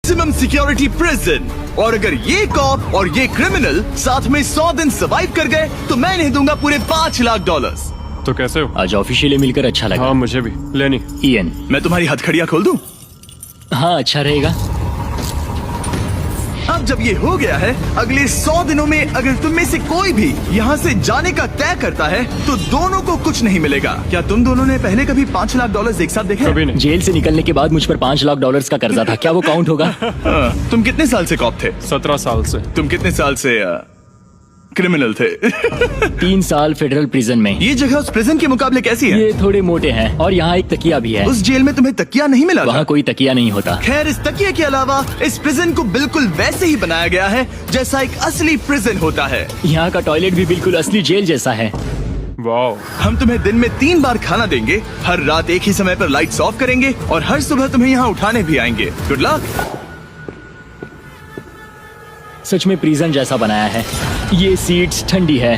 Maximum security prison. और अगर ये कॉप और ये क्रिमिनल साथ में 100 दिन सर्वाइव कर गए तो मैं इन्हें दूंगा पूरे $5 लाख। तो कैसे हो? आज ऑफिशियली मिलकर अच्छा लगा। हाँ मुझे भी। लेनी इयन, मैं तुम्हारी हथकड़ियाँ खोल दूं? हाँ अच्छा रहेगा। अब जब ये हो गया है, अगले 100 दिनों में अगर तुम में से कोई भी यहाँ से जाने का तय करता है तो दोनों को कुछ नहीं मिलेगा। क्या तुम दोनों ने पहले कभी $5 लाख एक साथ देखे? कभी नहीं। जेल से निकलने के बाद मुझ पर $5 लाख का कर्जा था, क्या वो काउंट होगा? तुम कितने साल से कॉप थे? 17 साल से। तुम कितने साल से क्रिमिनल थे? 3 साल फेडरल प्रिजन में। ये जगह उस प्रिजन के मुकाबले कैसी है? ये थोड़े मोटे हैं और यहाँ एक तकिया भी है। उस जेल में तुम्हें तकिया नहीं मिला था? वहाँ कोई तकिया नहीं होता। खैर, इस तकिए के अलावा इस प्रिजन को बिल्कुल वैसे ही बनाया गया है जैसा एक असली प्रिजन होता है। यहाँ का टॉयलेट भी बिल्कुल असली जेल जैसा है। वाओ। हम तुम्हें दिन में 3 बार खाना देंगे, हर रात एक ही समय पर लाइट्स ऑफ करेंगे और हर सुबह तुम्हें यहाँ उठाने भी आएंगे। Good luck. सच में प्रिजन जैसा बनाया है। ये सीट्स ठंडी है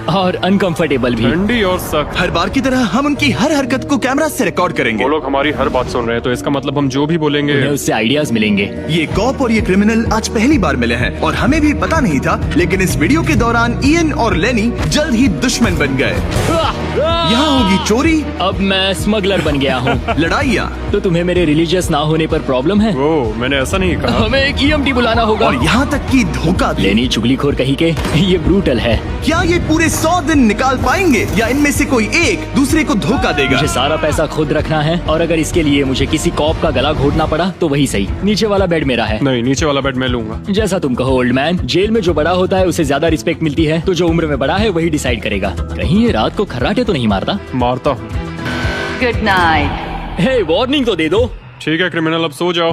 और अनकंफर्टेबल भी। ठंडी और सख्त। हर बार की तरह हम उनकी हर हरकत को कैमरा से रिकॉर्ड करेंगे। वो लोग हमारी हर बात सुन रहे हैं, तो इसका मतलब हम जो भी बोलेंगे। उन्हें उससे आइडियाज मिलेंगे। ये कॉप और ये क्रिमिनल आज पहली बार मिले हैं और हमें भी पता नहीं था, लेकिन इस वीडियो के दौरान इयन और लेनी जल्द ही दुश्मन बन गए। यहाँ होगी चोरी, अब मैं स्मगलर बन गया हूँ। लड़ाइयाँ तो तुम्हें मेरे रिलीजियस ना होने पर प्रॉब्लम है? वो मैंने ऐसा नहीं कहा। हमें एक EMT बुलाना होगा। और यहाँ तक कि धोखा भी। लेनी चुगलीखोर कहीं के, ये ब्रूटल है। क्या ये पूरे 100 दिन निकाल पाएंगे या इनमें से कोई एक दूसरे को धोखा देगा? मुझे सारा पैसा खुद रखना है और अगर इसके लिए मुझे किसी कॉप का गला घोटना पड़ा तो वही सही। नीचे वाला बेड मेरा है। नहीं, नीचे वाला बेड मैं लूंगा। जैसा तुम कहो ओल्ड मैन। जेल में जो बड़ा होता है उसे ज्यादा रिस्पेक्ट मिलती है, तो जो उम्र में बड़ा है वही डिसाइड करेगा। कहीं ये रात को खर्राटे तो नहीं मारता? मारता हूँ। Good night. हे, वार्निंग तो दे दो। ठीक है क्रिमिनल, अब सो जाओ।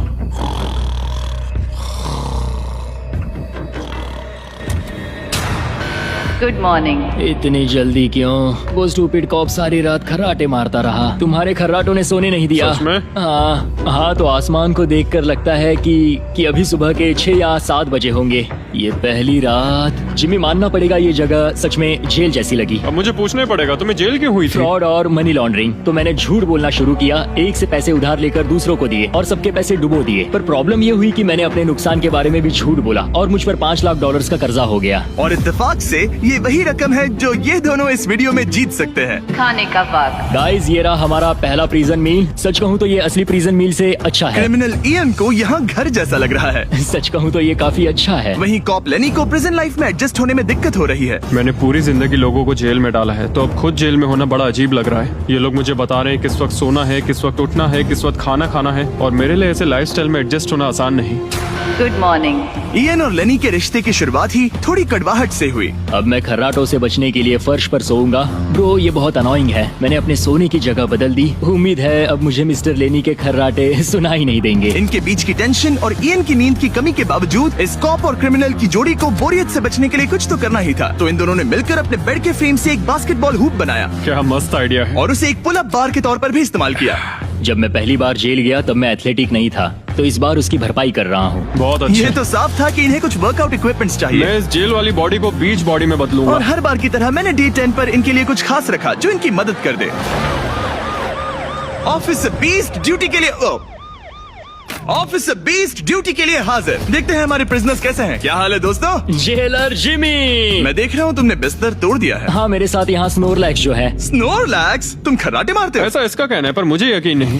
Good morning. इतनी जल्दी क्यों? वो स्टूपिड कॉप सारी रात खर्राटे मारता रहा। तुम्हारे खर्राटों ने सोने नहीं दिया। सच में? हाँ, तो आसमान को देखकर लगता है कि अभी सुबह के 6 या 7 बजे होंगे। ये पहली रात। जिमी, मानना पड़ेगा ये जगह सच में जेल जैसी लगी। अब मुझे पूछना पड़ेगा, तुम्हें जेल क्यों हुई थी? फ्रॉड और मनी लॉन्ड्रिंग। तो मैंने झूठ बोलना शुरू किया, एक से पैसे उधार लेकर दूसरों को दिए और सबके पैसे डुबो दिए। पर प्रॉब्लम ये हुई कि मैंने अपने नुकसान के बारे में भी झूठ बोला और मुझ पर $5 लाख का कर्जा हो गया। और इत्तेफाक से ये वही रकम है जो ये दोनों इस वीडियो में जीत सकते हैं। खाने का वक्त। गाइस, ये रहा हमारा पहला प्रिजन मील। सच कहूँ तो ये असली प्रिजन मील से अच्छा है। क्रिमिनल इयन को यहाँ घर जैसा लग रहा है। सच कहूँ तो ये काफी अच्छा है। वहीं कॉप लेनी को प्रिजन लाइफ में एडजस्ट होने में दिक्कत हो रही है। मैंने पूरी जिंदगी लोगों को जेल में डाला है, तो अब खुद जेल में होना बड़ा अजीब लग रहा है। ये लोग मुझे बता रहे हैं किस वक्त सोना है, किस वक्त उठना है, किस वक्त खाना खाना है, और मेरे लिए ऐसे लाइफस्टाइल में एडजस्ट होना आसान नहीं। Good morning. इयन और लेनी के रिश्ते की शुरुआत ही थोड़ी कड़वाहट से हुई। अब मैं खर्राटों से बचने के लिए फर्श पर सोऊंगा। ब्रो, ये बहुत अनोइंग है। मैंने अपने सोने की जगह बदल दी। उम्मीद है अब मुझे मिस्टर लेनी के खर्राटे सुनाई नहीं देंगे। इनके बीच की टेंशन और इयन की नींद की कमी के बावजूद इस कॉप और क्रिमिनल की जोड़ी को बोरियत से बचने के लिए कुछ तो करना ही था। तो इन दोनों ने मिलकर अपने बेड के फ्रेम से एक बास्केटबॉल हूप बनाया क्या मस्त आइडिया है। और उसे एक पुल अप बार के तौर पर भी इस्तेमाल किया। जब मैं पहली बार जेल गया तब मैं एथलेटिक नहीं था, तो इस बार उसकी भरपाई कर रहा हूँ। बहुत अच्छा। ये तो साफ था कि इन्हें कुछ वर्कआउट इक्विपमेंट्स चाहिए। मैं इस जेल वाली बॉडी को बीच बॉडी में बदलूंगा। और हर बार की तरह मैंने डे 10 पर इनके लिए कुछ खास रखा जो इनकी मदद कर दे। ऑफिसर बीस्ट ड्यूटी के लिए ऑफिसर बीस्ट ड्यूटी के लिए हाजिर। देखते हैं हमारे प्रिजनर्स कैसे हैं। क्या हाल है दोस्तों? Jailer Jimmy. मैं देख रहा हूँ तुमने बिस्तर तोड़ दिया है। हाँ, मेरे साथ यहाँ स्नोरलैक्स जो है। स्नोरलैक्स? तुम खर्राटे मारते हो? ऐसा इसका कहना है, पर मुझे यकीन नहीं।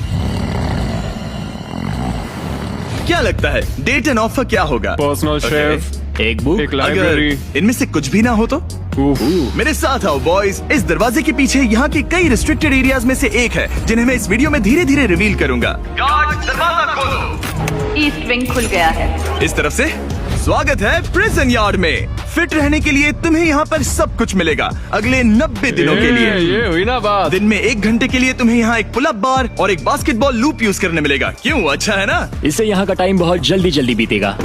क्या लगता है डे 10 ऑफर क्या होगा? पर्सनल शेफ, एक बुक, एक लाइब्रेरी। अगर इनमें से कुछ भी ना हो तो? मेरे साथ आओ बॉयज। इस दरवाजे के पीछे यहाँ के कई रिस्ट्रिक्टेड एरियाज में से एक है जिन्हें मैं इस वीडियो में धीरे धीरे रिवील करूंगा। गार्ड, दरवाजा खोलो। ईस्ट विंग खुल गया है। इस तरफ से स्वागत है प्रिजन यार्ड में। फिट रहने के लिए तुम्हें यहाँ पर सब कुछ मिलेगा अगले 90 दिनों के लिए। ये हुई ना बात। दिन में 1 घंटे के लिए तुम्हें यहाँ एक पुल अप बार और एक बास्केटबॉल लूप यूज करने मिलेगा। क्यों, अच्छा है ना? इससे यहाँ का टाइम बहुत जल्दी जल्दी बीतेगा।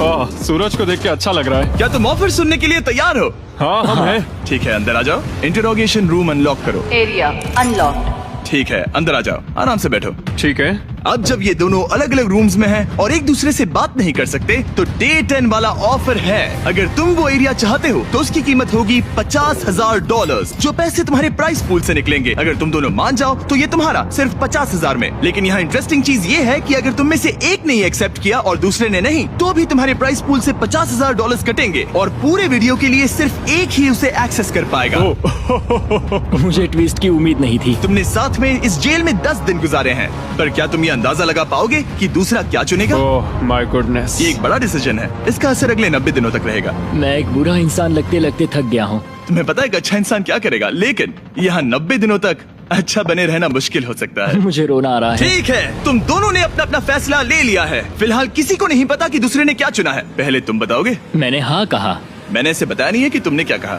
सूरज को देख के अच्छा लग रहा है। क्या तुम ऑफर सुनने के लिए तैयार हो? हाँ, हम हैं। ठीक है, अंदर आ जाओ। इंटरोगेशन रूम अनलॉक करो। Area unlocked. ठीक है, अंदर आ जाओ, आराम से बैठो। ठीक है। अब जब ये दोनों अलग अलग रूम्स में हैं और एक दूसरे से बात नहीं कर सकते, तो डे 10 वाला ऑफर है। अगर तुम वो एरिया चाहते हो तो उसकी कीमत होगी $50,000, जो पैसे तुम्हारे प्राइस पूल से निकलेंगे। अगर तुम दोनों मान जाओ तो ये तुम्हारा सिर्फ 50,000 में। लेकिन यहाँ इंटरेस्टिंग चीज ये है कि अगर तुम में से एक ने एक्सेप्ट किया और दूसरे ने नहीं, तो भी तुम्हारे प्राइस पूल से $50,000 कटेंगे और पूरे वीडियो के लिए सिर्फ एक ही उसे एक्सेस कर पाएगा। मुझे ट्विस्ट की उम्मीद नहीं थी। तुमने साथ में इस जेल में 10 दिन गुजारे हैं, पर क्या तुम ये अंदाजा लगा पाओगे कि दूसरा क्या चुनेगा? Oh my goodness. ये एक बड़ा डिसीजन है। इसका असर अगले 90 दिनों तक रहेगा। मैं एक बुरा इंसान लगते लगते थक गया हूँ। तुम्हें पता है एक अच्छा इंसान क्या करेगा, लेकिन यहाँ 90 दिनों तक अच्छा बने रहना मुश्किल हो सकता है। मुझे रोना आ रहा है। ठीक है, तुम दोनों ने अपना अपना फैसला ले लिया है। फिलहाल किसी को नहीं पता कि दूसरे ने क्या चुना है। पहले तुम बताओगे? मैंने हाँ कहा। मैंने इसे बताया नहीं है कि तुमने क्या कहा।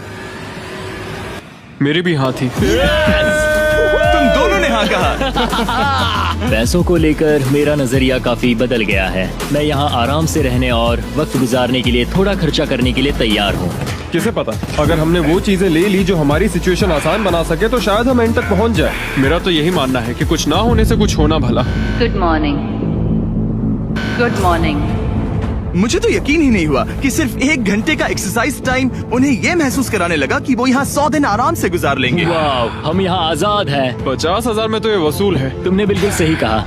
मेरी भी हाँ थी। तुम दोनों ने हाँ कहा। पैसों को लेकर मेरा नजरिया काफी बदल गया है। मैं यहाँ आराम से रहने और वक्त गुजारने के लिए थोड़ा खर्चा करने के लिए तैयार हूँ। किसे पता, अगर हमने वो चीजें ले ली जो हमारी सिचुएशन आसान बना सके तो शायद हम एंड तक पहुंच जाए। मेरा तो यही मानना है कि कुछ ना होने से कुछ होना भला। Good morning. Good morning. मुझे तो यकीन ही नहीं हुआ कि सिर्फ 1 घंटे का एक्सरसाइज टाइम उन्हें ये महसूस कराने लगा कि वो यहाँ 100 दिन आराम से गुजार लेंगे। वाव, हम यहाँ आजाद हैं। 50,000 में तो ये वसूल है। तुमने बिल्कुल सही कहा।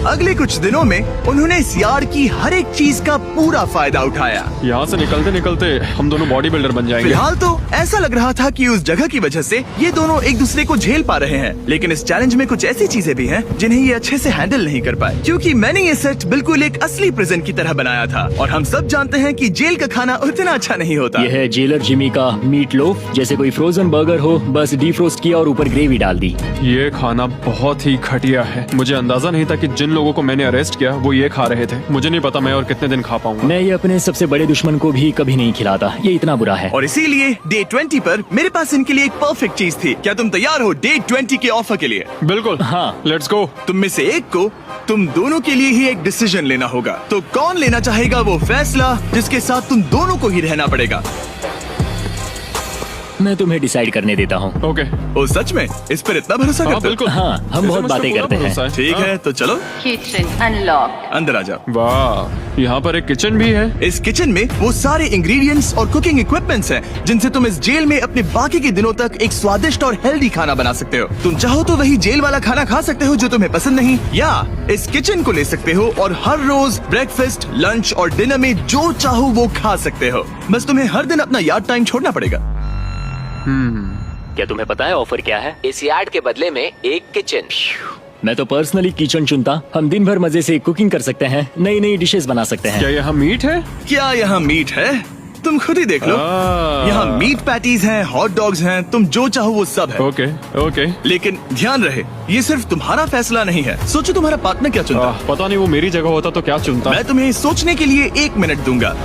अगले कुछ दिनों में उन्होंने इस यार्ड की हर एक चीज का पूरा फायदा उठाया। यहाँ से निकलते निकलते हम दोनों बॉडी बिल्डर बन जाएंगे। फिलहाल तो ऐसा लग रहा था कि उस जगह की वजह से ये दोनों एक दूसरे को झेल पा रहे हैं, लेकिन इस चैलेंज में कुछ ऐसी चीजें भी हैं जिन्हें ये अच्छे से हैंडल नहीं कर पाए, क्योंकि मैंने ये सेट बिल्कुल एक असली प्रिजन की तरह बनाया था। और हम सब जानते हैं कि जेल का खाना उतना अच्छा नहीं होता। यह है जेलर जिमी का मीट लोफ, जैसे कोई फ्रोजन बर्गर हो, बस डीफ्रोस्ट किया और ऊपर ग्रेवी डाल दी। ये खाना बहुत ही घटिया है। मुझे अंदाजा नहीं था कि जिन लोगों को मैंने अरेस्ट किया वो ये खा रहे थे। मुझे नहीं पता मैं और कितने दिन खा पाऊंगा। मैं ये अपने सबसे बड़े दुश्मन को भी कभी नहीं खिलाता। ये इतना बुरा है। और इसीलिए डे 20 पर मेरे पास इनके लिए एक परफेक्ट चीज थी। क्या तुम तैयार हो डे 20 के ऑफर के लिए? बिल्कुल हाँ। Let's go. तुम में से एक को तुम दोनों के लिए ही एक डिसीजन लेना होगा। तो कौन लेना चाहेगा वो फैसला जिसके साथ तुम दोनों को ही रहना पड़ेगा? मैं तुम्हें डिसाइड करने देता हूँ। ओके। ओ सच में इस पर इतना भरोसा हाँ करते हो? बिल्कुल। हाँ, हम बहुत बातें करते हैं। ठीक है, तो चलो Kitchen unlocked. अंदर आ जाओ। वाह, यहाँ पर एक किचन भी है। इस किचन में वो सारे इंग्रेडिएंट्स और कुकिंग इक्विपमेंट्स हैं जिनसे तुम इस जेल में अपने बाकी के दिनों तक एक स्वादिष्ट और हेल्दी खाना बना सकते हो। तुम चाहो तो वही जेल वाला खाना खा सकते हो जो तुम्हें पसंद नहीं, या इस किचन को ले सकते हो और हर रोज ब्रेकफास्ट, लंच और डिनर में जो चाहो वो खा सकते हो। बस तुम्हें हर दिन अपना यार्ड टाइम छोड़ना पड़ेगा। क्या तुम्हें पता है ऑफर क्या है? इस यार्ड के बदले में एक किचन। मैं तो पर्सनली किचन चुनता। हम दिन भर मजे से कुकिंग कर सकते हैं, नई नई डिशेस बना सकते हैं। क्या यहाँ मीट है? क्या यहाँ मीट है? तुम खुद ही देख लो। यहाँ मीट पैटीज हैं, हॉट डॉग्स हैं, तुम जो चाहो वो सब है। Okay okay. लेकिन ध्यान रहे, ये सिर्फ तुम्हारा फैसला नहीं है। सोचो तुम्हारा पार्टनर क्या चुनता। पता नहीं वो मेरी जगह होता तो क्या चुनता। मैं तुम्हें सोचने के लिए 1 मिनट दूंगा।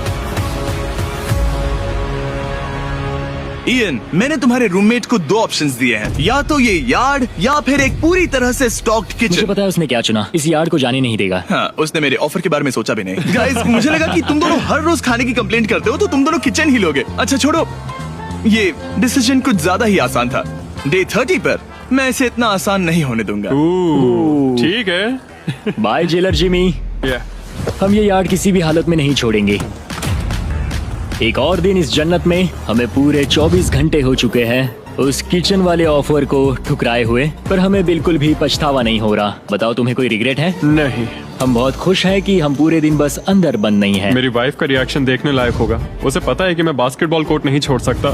इयन, मैंने तुम्हारे रूममेट को 2 ऑप्शंस दिए हैं, या तो ये यार्ड या फिर एक पूरी तरह से स्टॉक्ड मुझे किचन। पता है उसने क्या चुना। इस यार्ड को जाने नहीं देगा। हाँ, उसने मेरे ऑफर के बारे में सोचा भी नहीं। गाइस, मुझे लगा कि तुम दोनों हर रोज खाने की कंप्लेंट करते हो तो तुम दोनों किचन ही लोगे। अच्छा छोड़ो, ये डिसीजन कुछ ज्यादा ही आसान था। डे 30 पर मैं इसे इतना आसान नहीं होने दूंगा। ठीक है। Bye jailer Jimmy. हम ये यार्ड किसी भी हालत में नहीं छोड़ेंगे। एक और दिन इस जन्नत में। हमें पूरे 24 घंटे हो चुके हैं उस किचन वाले ऑफर को ठुकराए हुए, पर हमें बिल्कुल भी पछतावा नहीं हो रहा। बताओ, तुम्हें कोई रिग्रेट है? नहीं। हम बहुत खुश हैं कि हम पूरे दिन बस अंदर बंद नहीं हैं। मेरी वाइफ का रिएक्शन देखने लायक होगा। उसे पता है कि मैं बास्केटबॉल कोर्ट नहीं छोड़ सकता।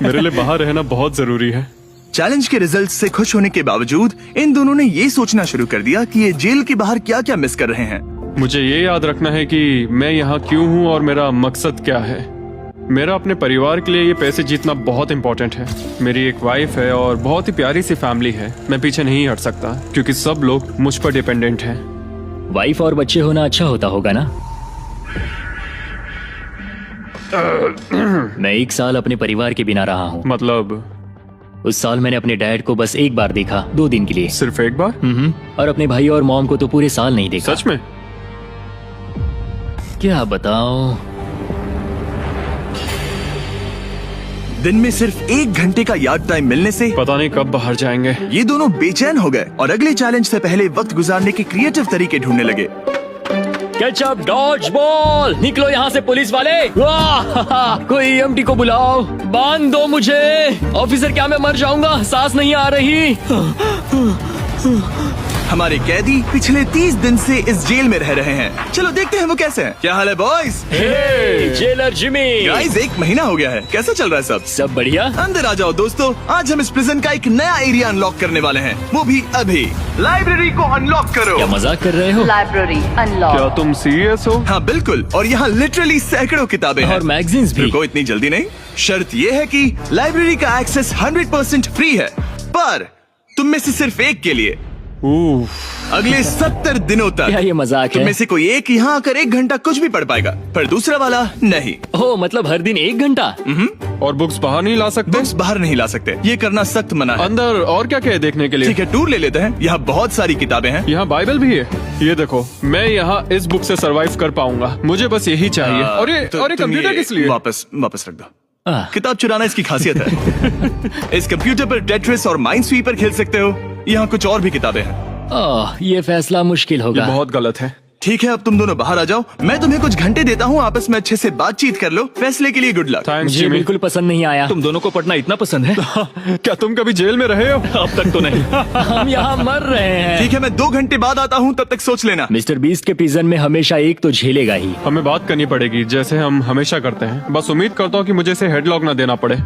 मेरे लिए बाहर रहना बहुत जरूरी है। चैलेंज के रिजल्ट से खुश होने के बावजूद इन दोनों ने ये सोचना शुरू कर दिया कि ये जेल के बाहर क्या क्या मिस कर रहे हैं। मुझे ये याद रखना है कि मैं यहाँ क्यों हूँ और मेरा मकसद क्या है। मेरा अपने परिवार के लिए ये पैसे जीतना बहुत इंपॉर्टेंट है। मेरी एक वाइफ है और बहुत ही प्यारी सी फैमिली है। मैं पीछे नहीं हट सकता क्योंकि सब लोग मुझ पर डिपेंडेंट हैं। वाइफ और बच्चे होना अच्छा होता होगा ना? मैं 1 साल अपने परिवार के बिना रहा हूँ। मतलब? उस साल मैंने अपने डैड को बस 1 बार देखा, 2 दिन के लिए। सिर्फ एक बार? और अपने भाई और मॉम को तो पूरे साल नहीं देखा। सच में? क्या बताओ। दिन में सिर्फ 1 घंटे का यार्ड टाइम मिलने से पता नहीं कब बाहर जाएंगे। ये दोनों बेचैन हो गए और अगले चैलेंज से पहले वक्त गुजारने के क्रिएटिव तरीके ढूंढने लगे। केचप डॉज बॉल, निकलो यहाँ से पुलिस वाले। वाह, कोई ईएमटी को बुलाओ, बांध दो मुझे। ऑफिसर क्या मैं मर जाऊंगा, सांस नहीं आ रही। हमारे कैदी पिछले 30 दिन से इस जेल में रह रहे हैं। चलो देखते हैं वो कैसे हैं। क्या हाल है बॉयज? Jailer Jimmy. गाइस 1 महीना हो गया है, कैसा चल रहा है सब? सब बढ़िया। अंदर आ जाओ दोस्तों, आज हम इस प्रिजन का एक नया एरिया अनलॉक करने वाले हैं, वो भी अभी। लाइब्रेरी को अनलॉक करो। क्या मजाक कर रहे हो? Library क्या unlocked. तुम सीरियस हो? हाँ बिल्कुल, और यहाँ लिटरली सैकड़ों किताबें हैं और मैगजीन्स भी। रुको, इतनी जल्दी नहीं। शर्त ये है कि लाइब्रेरी का एक्सेस 100% फ्री है, पर तुम में से सिर्फ एक के लिए अगले 70 दिनों तक। क्या ये मजाक तुम है? में से कोई एक यहाँ आकर 1 घंटा कुछ भी पढ़ पाएगा, पर दूसरा वाला नहीं। ओह, मतलब हर दिन 1 घंटा? और बुक्स बाहर नहीं ला सकते? बुक्स बाहर नहीं ला सकते, ये करना सख्त मना है। अंदर और क्या क्या है देखने के लिए? ठीक है, टूर ले लेते हैं। यहाँ बहुत सारी किताबें हैं। यहाँ बाइबल भी है। ये देखो, मैं यहाँ इस बुक से सरवाइव कर पाऊंगा, मुझे बस यही चाहिए। और ये तो तुम कंप्यूटर ये किस लिए? वापस रख दो। किताब चुराना इसकी खासियत है। इस कंप्यूटर पर टेट्रिस और माइंड स्वीपर खेल सकते हो। यहाँ कुछ और भी किताबें हैं। ओह, ये फैसला मुश्किल ये होगा। बहुत गलत है। ठीक है, अब तुम दोनों बाहर आ जाओ, मैं तुम्हें कुछ घंटे देता हूँ, आपस में अच्छे से बातचीत कर लो। फैसले के लिए गुड लक। थैंक्स मुझे जिमी। बिल्कुल पसंद नहीं आया। तुम दोनों को पढ़ना इतना पसंद है? क्या तुम कभी जेल में रहे हो? अब तक तो नहीं। हम यहाँ मर रहे हैं। ठीक है, मैं 2 घंटे बाद आता हूँ, तब तक सोच लेना। मिस्टर बीस्ट के प्रिजन में हमेशा एक तो झेलेगा ही। हमें बात करनी पड़ेगी, जैसे हम हमेशा करते हैं। बस उम्मीद करता हूँ कि मुझे इसे हेडलॉक ना देना पड़े।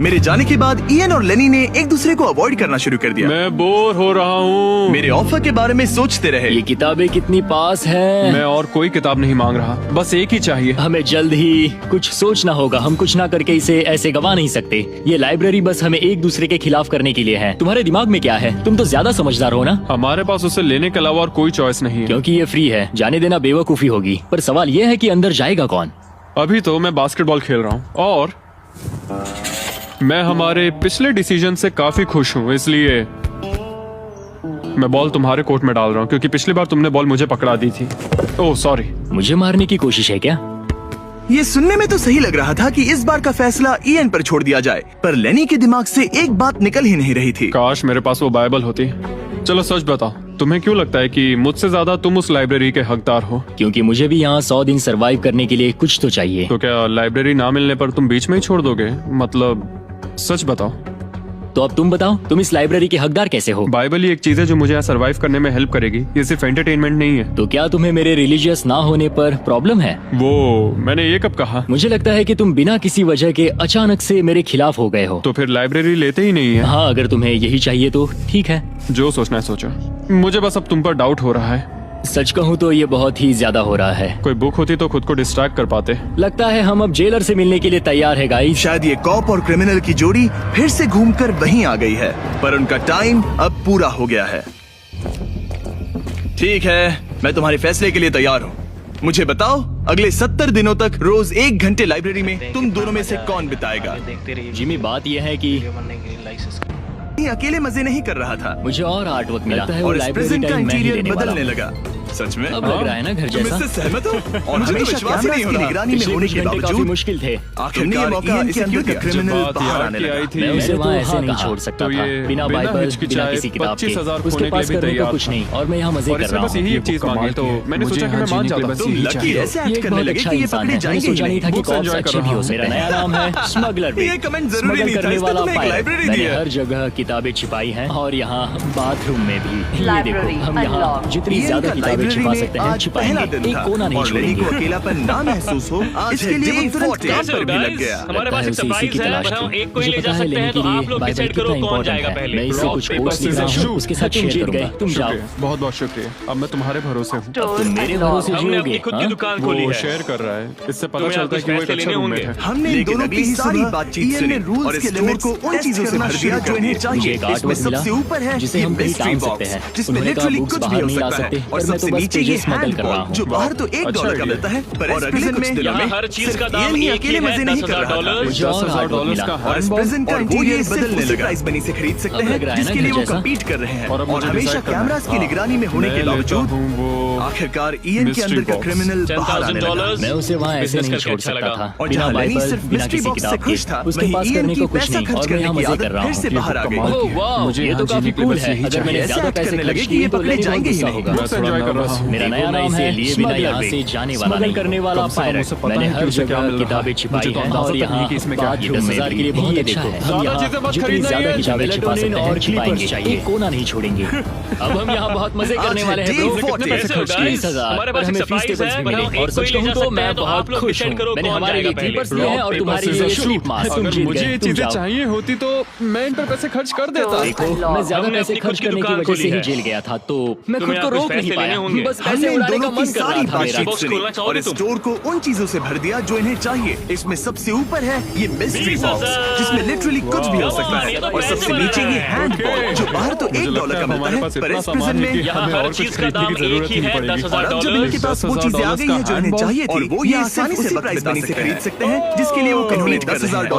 मेरे जाने के बाद इयन और लेनी ने एक दूसरे को अवॉइड करना शुरू कर दिया। मैं बोर हो रहा हूँ। मेरे ऑफर के बारे में सोचते रहे। ये किताबें कितनी पास हैं। मैं और कोई किताब नहीं मांग रहा, बस एक ही चाहिए। हमें जल्द ही कुछ सोचना होगा। हम कुछ ना करके इसे ऐसे गवा नहीं सकते। ये लाइब्रेरी बस हमें एक दूसरे के खिलाफ करने के लिए है। तुम्हारे दिमाग में क्या है? तुम तो ज्यादा समझदार हो ना। हमारे पास उसे लेने के अलावा और कोई चॉइस नहीं है। क्योंकि ये फ्री है, जाने देना बेवकूफी होगी। पर सवाल ये है कि अंदर जाएगा कौन? अभी तो मैं बास्केटबॉल खेल रहा हूँ और मैं हमारे पिछले डिसीजन से काफी खुश हूँ, इसलिए मैं बॉल तुम्हारे कोर्ट में डाल रहा हूँ, क्योंकि पिछली बार तुमने बॉल मुझे पकड़ा दी थी। Oh sorry. मुझे मारने की कोशिश है क्या? ये सुनने में तो सही लग रहा था कि इस बार का फैसला इयन पर छोड़ दिया जाए, पर लेनी के दिमाग से एक बात निकल ही नहीं रही थी। काश मेरे पास वो बाइबल होती। चलो सच बताओ, तुम्हें क्यों लगता है कि मुझसे ज्यादा तुम उस लाइब्रेरी के हकदार हो? क्योंकि मुझे भी यहाँ 100 दिन सरवाइव करने के लिए कुछ तो चाहिए। तो क्या लाइब्रेरी ना मिलने पर तुम बीच में ही छोड़ दोगे? मतलब सच बताओ। तो अब तुम बताओ, तुम इस लाइब्रेरी के हकदार कैसे हो? बाइबल ही एक चीज है जो मुझे यहाँ सरवाइव करने में हेल्प करेगी, ये सिर्फ एंटरटेनमेंट नहीं है। तो क्या तुम्हें मेरे रिलीजियस ना होने पर प्रॉब्लम है? वो मैंने ये कब कहा? मुझे लगता है कि तुम बिना किसी वजह के अचानक से मेरे खिलाफ हो गए हो। तो फिर लाइब्रेरी लेते ही नहीं है। हाँ, अगर तुम्हें यही चाहिए तो ठीक है। जो सोचना है सोचो, मुझे बस अब तुम पर डाउट हो रहा है। सच कहूँ तो ये बहुत ही ज्यादा हो रहा है। कोई बुक होती तो खुद को डिस्ट्रैक्ट कर पाते। लगता है हम अब जेलर से मिलने के लिए तैयार है गाइस। शायद ये कॉप और क्रिमिनल की जोड़ी फिर से घूमकर वहीं आ गई है, पर उनका टाइम अब पूरा हो गया है। ठीक है, मैं तुम्हारे फैसले के लिए तैयार हूँ। मुझे बताओ, अगले 70 दिनों तक रोज 1 घंटे लाइब्रेरी में तुम दोनों में से कौन बिताएगा? जिमी, बात यह है कि ये अकेले मजे नहीं कर रहा था, मुझे और आर्टवर्क मिला है और इस प्रिजन का इंटीरियर बदलने लगा। सच में अब लग रहा है ना घर तुम जैसा। इससे सहमत हो? और मुझे हमेशा विश्वास ही नहीं हो रहा। निगरानी में पिछले होने कुछ के घंटे काफी बावजूद मुश्किल थे। आखिरकार ये मौका इसके अंदर का क्रिमिनल बात बाहर यार आने की लगा। आई थी। मैं उसे वहाँ ऐसे नहीं कहा। छोड़ सकता तो था, ये बिना बाइबल, बिना हिचकिचाए किसी किताब के। 25,000 उसके खोने के पास लिए भी करने को तैयार कुछ नहीं, और मैं यहाँ मजे कर इसने रहा बस हूँ। यही एक चीज मांगी, तो मैंने सोचा कि मैं मान जाता। तुम लकी ऐसे ये एक्ट एक करने बहुत लगे अच्छा कि ये इंसान पकड़े है। मैंने जाएंगे सोचा ही नहीं था कि बुक्स कॉप्स enjoy कर अच्छे भी रहा हो हूँ। मेरा नया नाम है स्मगलर भी। ये कमेंट जरूरी स्मगल नहीं था, करने इसने वाला तुम्हें एक पायलट। लाइब्रेरी दी मैंने है। हर जगह किताबें छिपाई हैं, और यहाँ बाथरूम में भी। ये Library देखो, हम यहाँ unlocked. जितनी इयन ज्यादा का किताबें लाइब्रेरी छिपा में सकते हैं आज पहला छिपाएंगे, दिन एक था, कोना नहीं और लेनी को छोड़ेंगे। अकेलापन ना महसूस हो, इसके लिए वो तुरंत काम पर भी लग गया। हमारे पास एक लगता है उसे इसी सरप्राइज की है, तलाश पर हम थी। एक को ही मुझे ले पता जा है सकते लेने हैं, के तो आप लिए लोग बाइबल डिसाइड कितना करो कौन important जाएगा है। पहले। मैं इससे Rock, कुछ paper, पोस्ट नहीं रहा scissors, हूँ, उसके साथ शुक्रिया। शेयर करूंगा। तुम जाओ। बहुत बहुत शुक्रिया, अब मैं तुम्हारे भरोसे हूँ। Doors तुम मेरे unlocked. भरोसे हमने अपनी जियोगे, खुद की हाँ? दुकान खोली वो है। शेयर कर रहा है, इससे पता तुम्हें चलता है कुछ कि वो एक फैसले अच्छा लेने रूममेट होंगे। है। हमने इन दोनों की सारी बातचीत सुनी और इस स्टोर को उन चीजों से भर दिया जो इन्हें चाहिए। एक आर्ट इसमें वर्क मिला, सबसे ऊपर है जिसे ये हम कहीं मिस्ट्री टांग सकते बॉक्स, हैं। जिसमें उन्होंने कहा लिटरली बुक्स कुछ भी बाहर हो नहीं ला सकता सकते है। और और मैं तो सबसे बस नीचे ये पेजेस स्मगल हैंड कर रहा बॉल, हूँ। जो बाहर तो $1 अच्छा का ये। मिलता है, पर और इस प्रिजन कुछ में दिनों में हर चीज का सिर्फ दाम ये एक अकेले ही है, मजे नहीं कर रहा था। $10,000। मुझे और हार्ड वर्क $10,000 मिला। का और इस हैंड प्रेजेंट का और वो इंटीरियर ये सिर्फ बदलने उसी लगा। प्राइस मनी से खरीद सकते अब हैं लग रहा है ना जिसके घर लिए वो जैसा। कम्पीट कर रहे हैं। और अब मुझे और हमेशा decide करना है। कैमरास की निगरानी में होने मैं के लेता बावजूद हूँ वो आखिरकार ईएन के अंदर mystery का box। क्रिमिनल बाहर आने लगा। $10,000 मैं उसे वहाँ ऐसे बिजनेस नहीं करके छोड़ अच्छा सकता लगा। था। और बिना जहाँ लेनी बाइबल, सिर्फ बिना मिस्ट्री किसी बॉक्स से किताब खुश के। था, उसके वहीं पास ईएन करने की को कुछ पैसा नहीं खर्च और मैं करने यहाँ की मजे आदत कर रहा फिर हूँ। से बाहर आ गई। ओह वाह, मुझे ये यहाँ तो काफी जीने के कूल बस है। यही अगर मैंने चाहिए। ज्यादा ऐसे पैसे करने खर्च लगे कि किए ये तो पकड़े लेने जाएंगे बहुत ही गुस्सा नहीं। होगा। बस enjoy कर रहा हूँ। मेरा नया देखो, मैं नाम है, इसे लिए बिना बिना यहाँ से जाने वाला smuggle नहीं। करने वाला कम से कम पायरेट। उसे पता मैंने है हर कि उसे जगह क्या मिल रहा किताबें है। छिपाई मुझे तो हैं अंदाजा और तक यहाँ नहीं कि इसमें क्या है। बाथरूम में 10,000 के लिए बहुत अच्छा है। हम ज्यादा यहाँ चीजें मत जितनी खरीदना ज्यादा ये। किताबें छिपा सकते हैं और छिपाएंगे। चाहिए। एक कोना नहीं छोड़ेंगे। अब हम यहाँ बहुत मजे करने आज वाले हैं day bro। 40 कितने पैसे खर्च किए? 30,000। हमारे पर पास हमें एक फीस surprise टेबल्स है, भी पर मिले हम और एक सच को ही कहूँ ले तो सकते मैं हैं, तो बहुत आप लोग खुश decide हूँ। करो मैंने कौन हमारे लिए जाएगा क्लिपर्स पहले। लिए हैं और Rock, तुम्हारे paper, लिए scissors, शीट मास्क। तुम अगर जीत मुझे गए, ये तुम चीजें जाओ। चाहिए होती तो मैं इन पर पैसे खर्च कर देता। देखो मैं ज्यादा हमने पैसे अपनी खर्च खुद की करने की दुकान वजह खोली से ही है। जेल गया था तो मैं खुद तुम्हें को यहाँ कुछ रोक नहीं पैसे पाया। लेने होंगे। बस हमने पैसे इन उड़ाने का दोनों की मन कर रहा सारी था मेरा। बातचीत बॉक्स सुनी खोलना और चाहोगे इस तुम? स्टोर को उन चीजों से भर दिया जो इन्हें चाहिए। इसमें सबसे ऊपर है ये मिस्ट्री 20,000 बॉक्स, जिसमें लिटरली कुछ भी हो Wow. सकता ये है। तो और पैसे सबसे बना नीचे रहे ये हैं। हैंड बॉल, जो बाहर तो मुझे $1 लगता का है मिलता हमारे है, पास पर इतना इस सामान प्रिजन है कि में यहाँ हमें हर और कुछ चीज का खरीदने दाम की जरूरत एक ही नहीं है, पड़ेगी। और अब जब $10,000। इनके पास वो चीजें आ गई हैं जो इन्हें चाहिए थी, और वो ये ये आसानी सिर्फ से उसी प्राइस प्राइस मनी में से खरीद सकते हैं जिसके लिए वो ओह, कंप्लीट कर रहे हैं।